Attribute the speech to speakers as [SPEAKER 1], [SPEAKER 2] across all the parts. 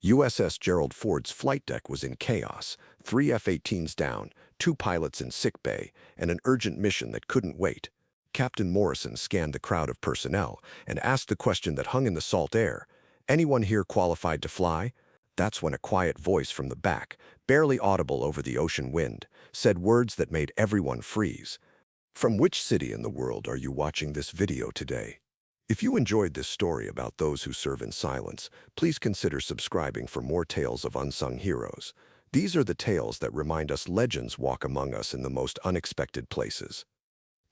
[SPEAKER 1] USS Gerald Ford's flight deck was in chaos, 3 F-18s down, 2 pilots in sickbay, and an urgent mission that couldn't wait. Captain Morrison scanned the crowd of personnel and asked the question that hung in the salt air. Anyone here qualified to fly? That's when a quiet voice from the back, barely audible over the ocean wind, said words that made everyone freeze. From which city in the world are you watching this video today? If you enjoyed this story about those who serve in silence, please consider subscribing for more tales of unsung heroes. These are the tales that remind us legends walk among us in the most unexpected places.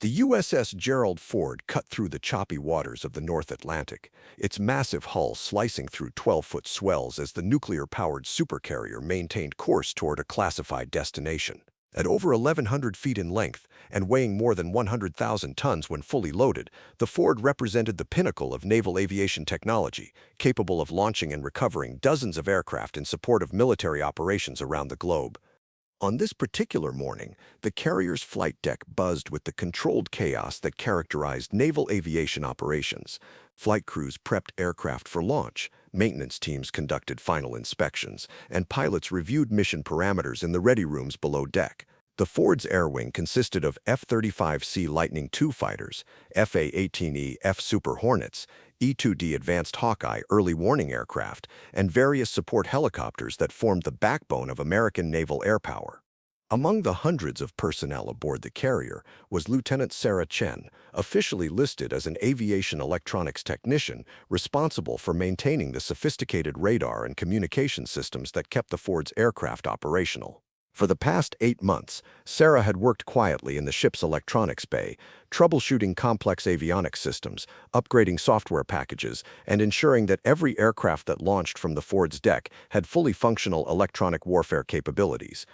[SPEAKER 1] The USS Gerald Ford cut through the choppy waters of the North Atlantic, its massive hull slicing through 12-foot swells as the nuclear-powered supercarrier maintained course toward a classified destination. At over 1,100 feet in length and weighing more than 100,000 tons when fully loaded, the Ford represented the pinnacle of naval aviation technology, capable of launching and recovering dozens of aircraft in support of military operations around the globe. On this particular morning, the carrier's flight deck buzzed with the controlled chaos that characterized naval aviation operations. Flight crews prepped aircraft for launch, maintenance teams conducted final inspections, and pilots reviewed mission parameters in the ready rooms below deck. The Ford's air wing consisted of F-35C Lightning II fighters, F/A-18E F Super Hornets, E-2D Advanced Hawkeye early warning aircraft, and various support helicopters that formed the backbone of American naval air power. Among the hundreds of personnel aboard the carrier was Lieutenant Sarah Chen, officially listed as an aviation electronics technician responsible for maintaining the sophisticated radar and communication systems that kept the Ford's aircraft operational. For the past 8 months, Sarah had worked quietly in the ship's electronics bay, troubleshooting complex avionics systems, upgrading software packages, and ensuring that every aircraft that launched from the Ford's deck had fully functional electronic warfare capabilities.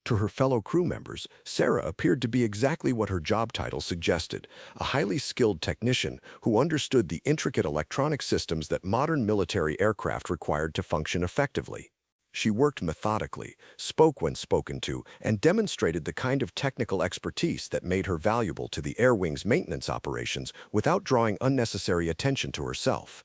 [SPEAKER 1] To her fellow crew members, Sarah appeared to be exactly what her job title suggested, a highly skilled technician who understood the intricate electronic systems that modern military aircraft required to function effectively. She worked methodically, spoke when spoken to, and demonstrated the kind of technical expertise that made her valuable to the Air Wing's maintenance operations without drawing unnecessary attention to herself.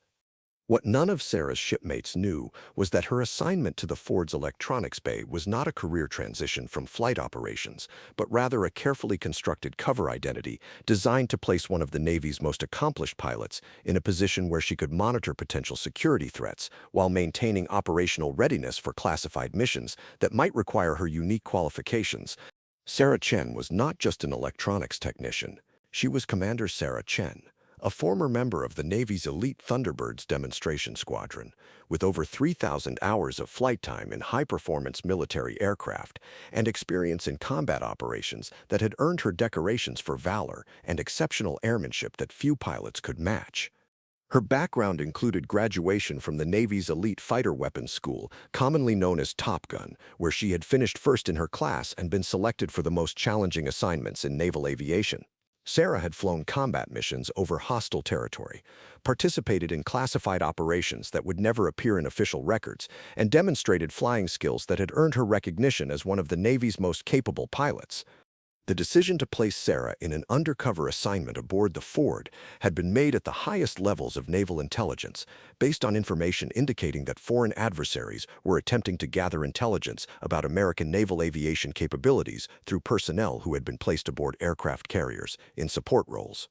[SPEAKER 1] What none of Sarah's shipmates knew was that her assignment to the Ford's electronics bay was not a career transition from flight operations, but rather a carefully constructed cover identity designed to place one of the Navy's most accomplished pilots in a position where she could monitor potential security threats while maintaining operational readiness for classified missions that might require her unique qualifications. Sarah Chen was not just an electronics technician. She was Commander Sarah Chen, a former member of the Navy's elite Thunderbirds demonstration squadron, with over 3,000 hours of flight time in high-performance military aircraft and experience in combat operations that had earned her decorations for valor and exceptional airmanship that few pilots could match. Her background included graduation from the Navy's elite fighter weapons school, commonly known as Top Gun, where she had finished first in her class and been selected for the most challenging assignments in naval aviation. Sarah had flown combat missions over hostile territory, participated in classified operations that would never appear in official records, and demonstrated flying skills that had earned her recognition as one of the Navy's most capable pilots. The decision to place Sarah in an undercover assignment aboard the Ford had been made at the highest levels of naval intelligence, based on information indicating that foreign adversaries were attempting to gather intelligence about American naval aviation capabilities through personnel who had been placed aboard aircraft carriers in support roles.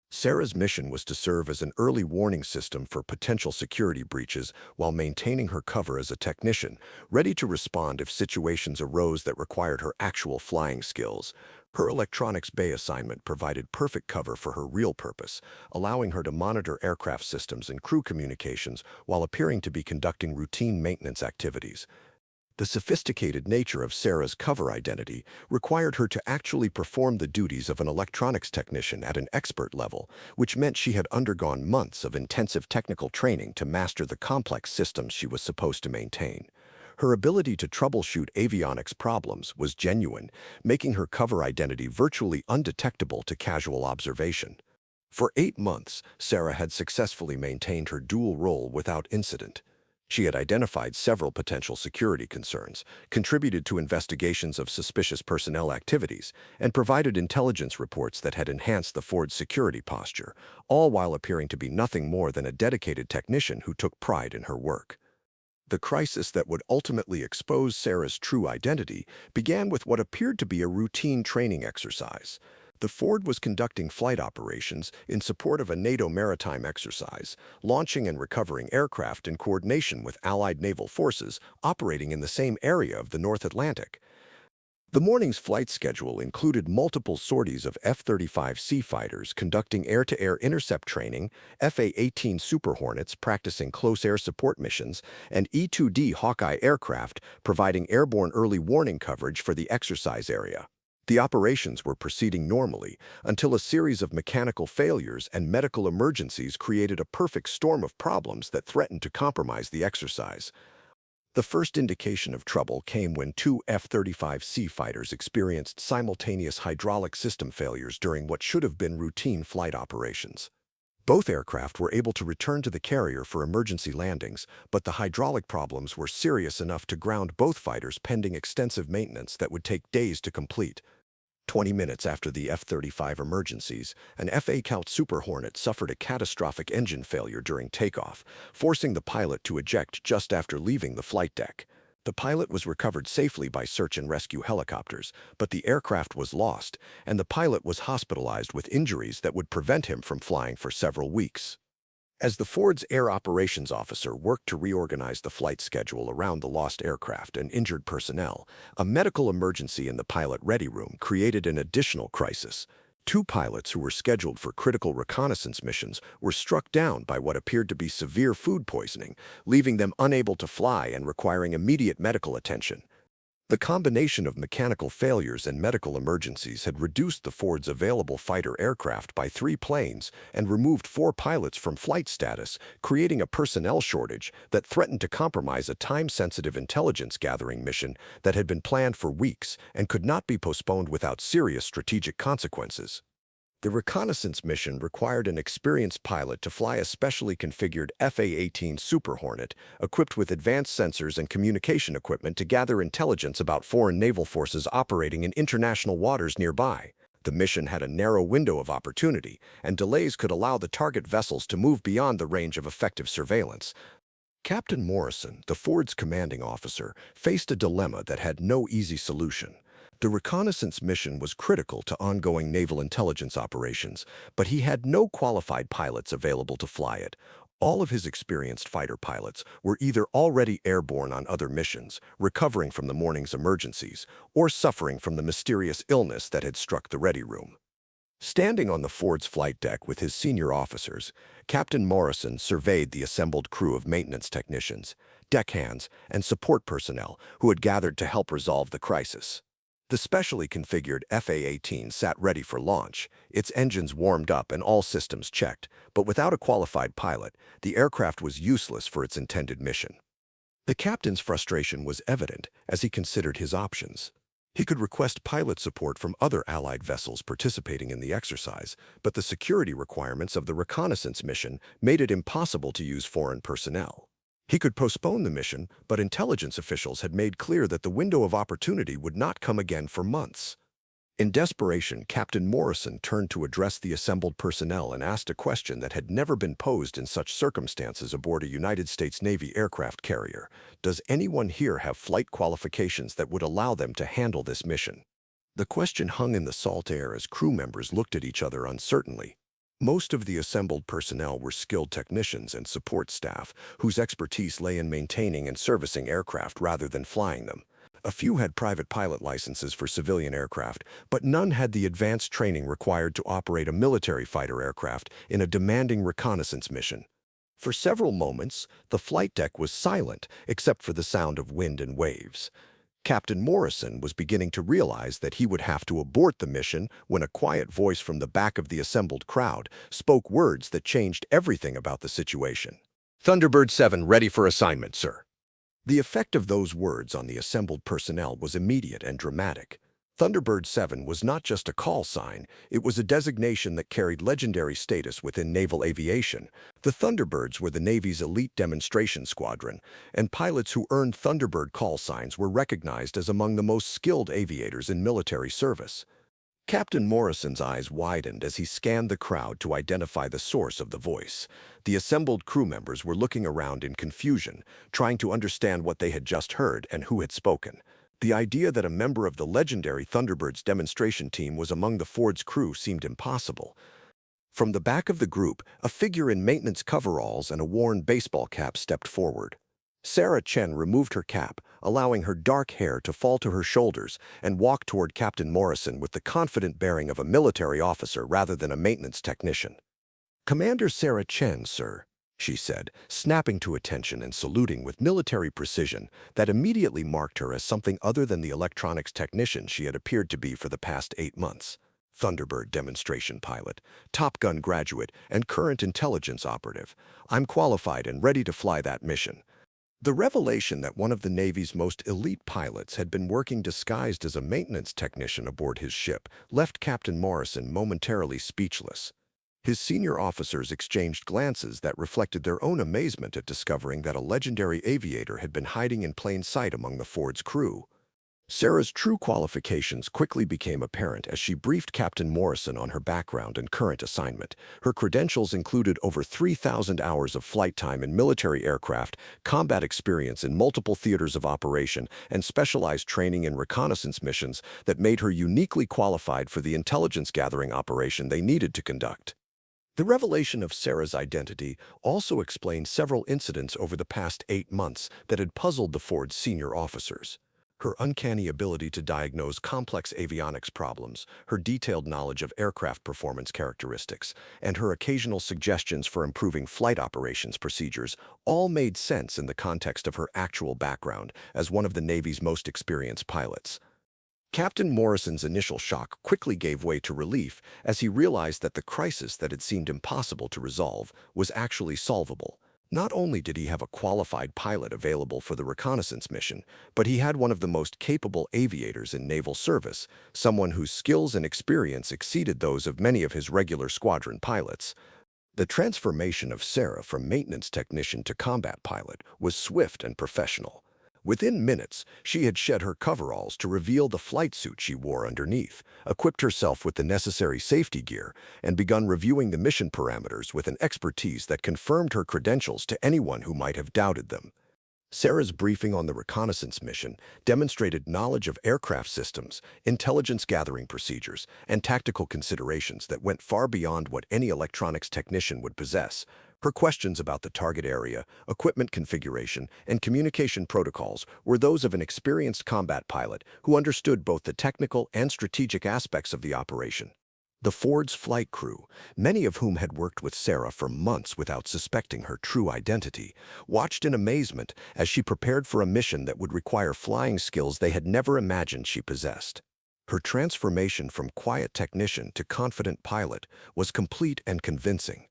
[SPEAKER 1] Sarah's mission was to serve as an early warning system for potential security breaches while maintaining her cover as a technician, ready to respond if situations arose that required her actual flying skills. Her electronics bay assignment provided perfect cover for her real purpose, allowing her to monitor aircraft systems and crew communications while appearing to be conducting routine maintenance activities. The sophisticated nature of Sarah's cover identity required her to actually perform the duties of an electronics technician at an expert level, which meant she had undergone months of intensive technical training to master the complex systems she was supposed to maintain. Her ability to troubleshoot avionics problems was genuine, making her cover identity virtually undetectable to casual observation. For 8 months, Sarah had successfully maintained her dual role without incident. She had identified several potential security concerns, contributed to investigations of suspicious personnel activities, and provided intelligence reports that had enhanced the Ford's security posture, all while appearing to be nothing more than a dedicated technician who took pride in her work. The crisis that would ultimately expose Sarah's true identity began with what appeared to be a routine training exercise. The Ford was conducting flight operations in support of a NATO maritime exercise, launching and recovering aircraft in coordination with Allied naval forces operating in the same area of the North Atlantic. The morning's flight schedule included multiple sorties of F-35C fighters conducting air-to-air intercept training, F/A-18 Super Hornets practicing close air support missions, and E-2D Hawkeye aircraft providing airborne early warning coverage for the exercise area. The operations were proceeding normally until a series of mechanical failures and medical emergencies created a perfect storm of problems that threatened to compromise the exercise. The first indication of trouble came when two F-35C fighters experienced simultaneous hydraulic system failures during what should have been routine flight operations. Both aircraft were able to return to the carrier for emergency landings, but the hydraulic problems were serious enough to ground both fighters pending extensive maintenance that would take days to complete. 20 minutes after the F-35 emergencies, an F/A-Count Super Hornet suffered a catastrophic engine failure during takeoff, forcing the pilot to eject just after leaving the flight deck. The pilot was recovered safely by search and rescue helicopters, but the aircraft was lost, and the pilot was hospitalized with injuries that would prevent him from flying for several weeks. As the Ford's air operations officer worked to reorganize the flight schedule around the lost aircraft and injured personnel, a medical emergency in the pilot ready room created an additional crisis. Two pilots who were scheduled for critical reconnaissance missions were struck down by what appeared to be severe food poisoning, leaving them unable to fly and requiring immediate medical attention. The combination of mechanical failures and medical emergencies had reduced the Ford's available fighter aircraft by 3 planes and removed 4 pilots from flight status, creating a personnel shortage that threatened to compromise a time-sensitive intelligence-gathering mission that had been planned for weeks and could not be postponed without serious strategic consequences. The reconnaissance mission required an experienced pilot to fly a specially configured F/A-18 Super Hornet, equipped with advanced sensors and communication equipment to gather intelligence about foreign naval forces operating in international waters nearby. The mission had a narrow window of opportunity, and delays could allow the target vessels to move beyond the range of effective surveillance. Captain Morrison, the Ford's commanding officer, faced a dilemma that had no easy solution. The reconnaissance mission was critical to ongoing naval intelligence operations, but he had no qualified pilots available to fly it. All of his experienced fighter pilots were either already airborne on other missions, recovering from the morning's emergencies, or suffering from the mysterious illness that had struck the ready room. Standing on the Ford's flight deck with his senior officers, Captain Morrison surveyed the assembled crew of maintenance technicians, deckhands, and support personnel who had gathered to help resolve the crisis. The specially configured F/A-18 sat ready for launch, its engines warmed up and all systems checked, but without a qualified pilot, the aircraft was useless for its intended mission. The captain's frustration was evident as he considered his options. He could request pilot support from other Allied vessels participating in the exercise, but the security requirements of the reconnaissance mission made it impossible to use foreign personnel. He could postpone the mission, but intelligence officials had made clear that the window of opportunity would not come again for months. In desperation, Captain Morrison turned to address the assembled personnel and asked a question that had never been posed in such circumstances aboard a United States Navy aircraft carrier. Does anyone here have flight qualifications that would allow them to handle this mission? The question hung in the salt air as crew members looked at each other uncertainly. Most of the assembled personnel were skilled technicians and support staff, whose expertise lay in maintaining and servicing aircraft rather than flying them. A few had private pilot licenses for civilian aircraft, but none had the advanced training required to operate a military fighter aircraft in a demanding reconnaissance mission. For several moments, the flight deck was silent except for the sound of wind and waves. Captain Morrison was beginning to realize that he would have to abort the mission when a quiet voice from the back of the assembled crowd spoke words that changed everything about the situation. "Thunderbird 7 ready for assignment, sir." The effect of those words on the assembled personnel was immediate and dramatic. Thunderbird 7 was not just a call sign, it was a designation that carried legendary status within naval aviation. The Thunderbirds were the Navy's elite demonstration squadron, and pilots who earned Thunderbird call signs were recognized as among the most skilled aviators in military service. Captain Morrison's eyes widened as he scanned the crowd to identify the source of the voice. The assembled crew members were looking around in confusion, trying to understand what they had just heard and who had spoken. The idea that a member of the legendary Thunderbird's demonstration team was among the Ford's crew seemed impossible. From the back of the group, a figure in maintenance coveralls and a worn baseball cap stepped forward. Chen removed her cap, allowing her dark hair to fall to her shoulders, and walked toward Captain Morrison with the confident bearing of a military officer rather than a maintenance technician. "Commander Chen, sir," she said, snapping to attention and saluting with military precision that immediately marked her as something other than the electronics technician she had appeared to be for the past 8 months. Thunderbird demonstration pilot, Top Gun graduate, and current intelligence operative. I'm qualified and ready to fly that mission. The revelation that one of the Navy's most elite pilots had been working disguised as a maintenance technician aboard his ship left Captain Morrison momentarily speechless. His senior officers exchanged glances that reflected their own amazement at discovering that a legendary aviator had been hiding in plain sight among the Ford's crew. Sarah's true qualifications quickly became apparent as she briefed Captain Morrison on her background and current assignment. Her credentials included over 3,000 hours of flight time in military aircraft, combat experience in multiple theaters of operation, and specialized training in reconnaissance missions that made her uniquely qualified for the intelligence-gathering operation they needed to conduct. The revelation of Sarah's identity also explained several incidents over the past 8 months that had puzzled the Ford's senior officers. Her uncanny ability to diagnose complex avionics problems, her detailed knowledge of aircraft performance characteristics, and her occasional suggestions for improving flight operations procedures all made sense in the context of her actual background as one of the Navy's most experienced pilots. Captain Morrison's initial shock quickly gave way to relief as he realized that the crisis that had seemed impossible to resolve was actually solvable. Not only did he have a qualified pilot available for the reconnaissance mission, but he had one of the most capable aviators in naval service, someone whose skills and experience exceeded those of many of his regular squadron pilots. The transformation of Sarah from maintenance technician to combat pilot was swift and professional. Within minutes, she had shed her coveralls to reveal the flight suit she wore underneath, equipped herself with the necessary safety gear, and begun reviewing the mission parameters with an expertise that confirmed her credentials to anyone who might have doubted them. Sarah's briefing on the reconnaissance mission demonstrated knowledge of aircraft systems, intelligence gathering procedures, and tactical considerations that went far beyond what any electronics technician would possess. Her questions about the target area, equipment configuration, and communication protocols were those of an experienced combat pilot who understood both the technical and strategic aspects of the operation. The Ford's flight crew, many of whom had worked with Sarah for months without suspecting her true identity, watched in amazement as she prepared for a mission that would require flying skills they had never imagined she possessed. Her transformation from quiet technician to confident pilot was complete and convincing.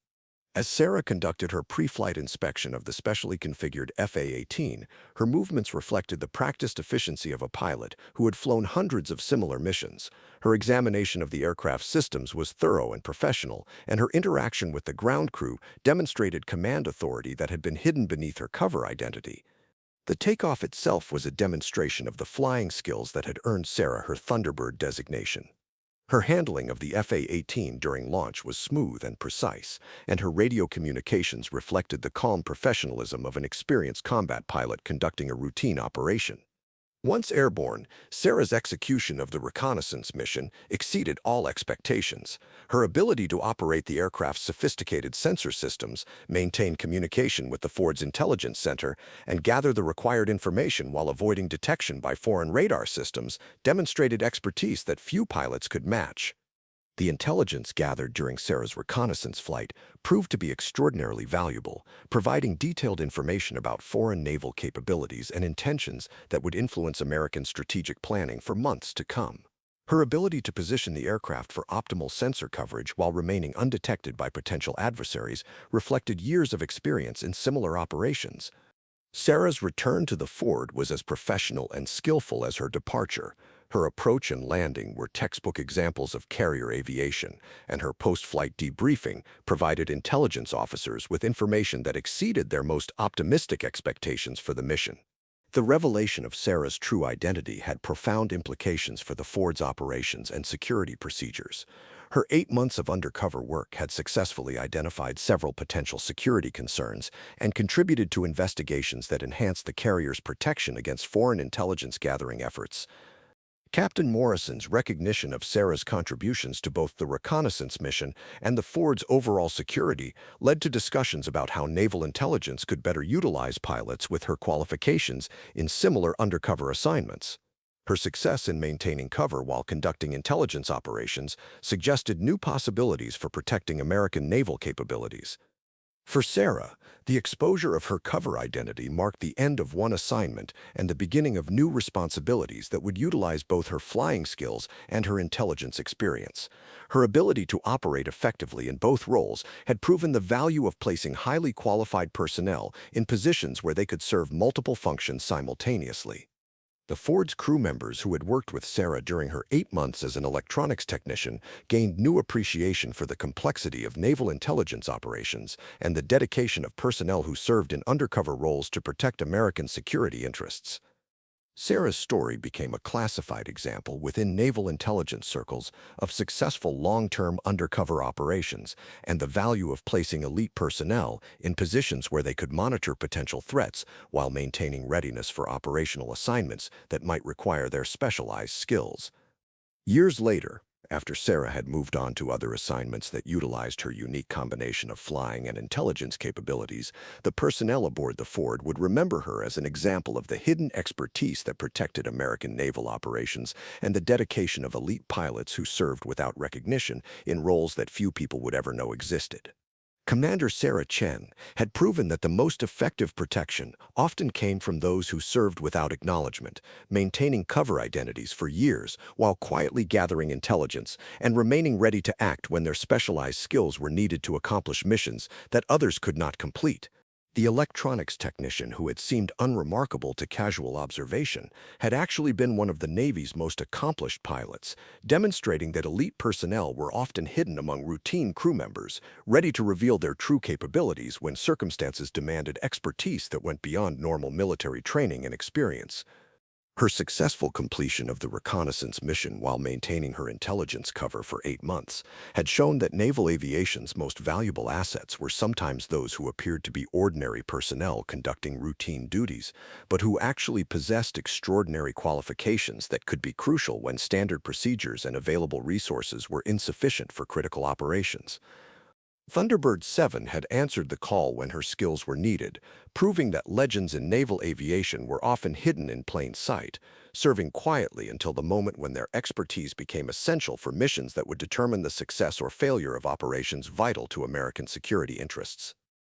[SPEAKER 1] As Sarah conducted her pre-flight inspection of the specially configured FA-18, her movements reflected the practiced efficiency of a pilot who had flown hundreds of similar missions. Her examination of the aircraft's systems was thorough and professional, and her interaction with the ground crew demonstrated command authority that had been hidden beneath her cover identity. The takeoff itself was a demonstration of the flying skills that had earned Sarah her Thunderbird designation. Her handling of the FA-18 during launch was smooth and precise, and her radio communications reflected the calm professionalism of an experienced combat pilot conducting a routine operation. Once airborne, Sarah's execution of the reconnaissance mission exceeded all expectations. Her ability to operate the aircraft's sophisticated sensor systems, maintain communication with the Ford's intelligence center, and gather the required information while avoiding detection by foreign radar systems demonstrated expertise that few pilots could match. The intelligence gathered during Sarah's reconnaissance flight proved to be extraordinarily valuable, providing detailed information about foreign naval capabilities and intentions that would influence American strategic planning for months to come. Her ability to position the aircraft for optimal sensor coverage while remaining undetected by potential adversaries reflected years of experience in similar operations. Sarah's return to the Ford was as professional and skillful as her departure. Her approach and landing were textbook examples of carrier aviation, and her post-flight debriefing provided intelligence officers with information that exceeded their most optimistic expectations for the mission. The revelation of Sarah's true identity had profound implications for the Ford's operations and security procedures. Her 8 months of undercover work had successfully identified several potential security concerns and contributed to investigations that enhanced the carrier's protection against foreign intelligence gathering efforts. Captain Morrison's recognition of Sarah's contributions to both the reconnaissance mission and the Ford's overall security led to discussions about how naval intelligence could better utilize pilots with her qualifications in similar undercover assignments. Her success in maintaining cover while conducting intelligence operations suggested new possibilities for protecting American naval capabilities. For Sarah, the exposure of her cover identity marked the end of one assignment and the beginning of new responsibilities that would utilize both her flying skills and her intelligence experience. Her ability to operate effectively in both roles had proven the value of placing highly qualified personnel in positions where they could serve multiple functions simultaneously. The Ford's crew members who had worked with Sarah during her 8 months as an electronics technician gained new appreciation for the complexity of naval intelligence operations and the dedication of personnel who served in undercover roles to protect American security interests. Sarah's story became a classified example within naval intelligence circles of successful long-term undercover operations and the value of placing elite personnel in positions where they could monitor potential threats while maintaining readiness for operational assignments that might require their specialized skills. Years later, after Sarah had moved on to other assignments that utilized her unique combination of flying and intelligence capabilities, the personnel aboard the Ford would remember her as an example of the hidden expertise that protected American naval operations and the dedication of elite pilots who served without recognition in roles that few people would ever know existed. Commander Sarah Chen had proven that the most effective protection often came from those who served without acknowledgement, maintaining cover identities for years while quietly gathering intelligence and remaining ready to act when their specialized skills were needed to accomplish missions that others could not complete. The electronics technician who had seemed unremarkable to casual observation had actually been one of the Navy's most accomplished pilots, demonstrating that elite personnel were often hidden among routine crew members, ready to reveal their true capabilities when circumstances demanded expertise that went beyond normal military training and experience. Her successful completion of the reconnaissance mission while maintaining her intelligence cover for 8 months had shown that naval aviation's most valuable assets were sometimes those who appeared to be ordinary personnel conducting routine duties, but who actually possessed extraordinary qualifications that could be crucial when standard procedures and available resources were insufficient for critical operations. Thunderbird 7 had answered the call when her skills were needed, proving that legends in naval aviation were often hidden in plain sight, serving quietly until the moment when their expertise became essential for missions that would determine the success or failure of operations vital to American security interests.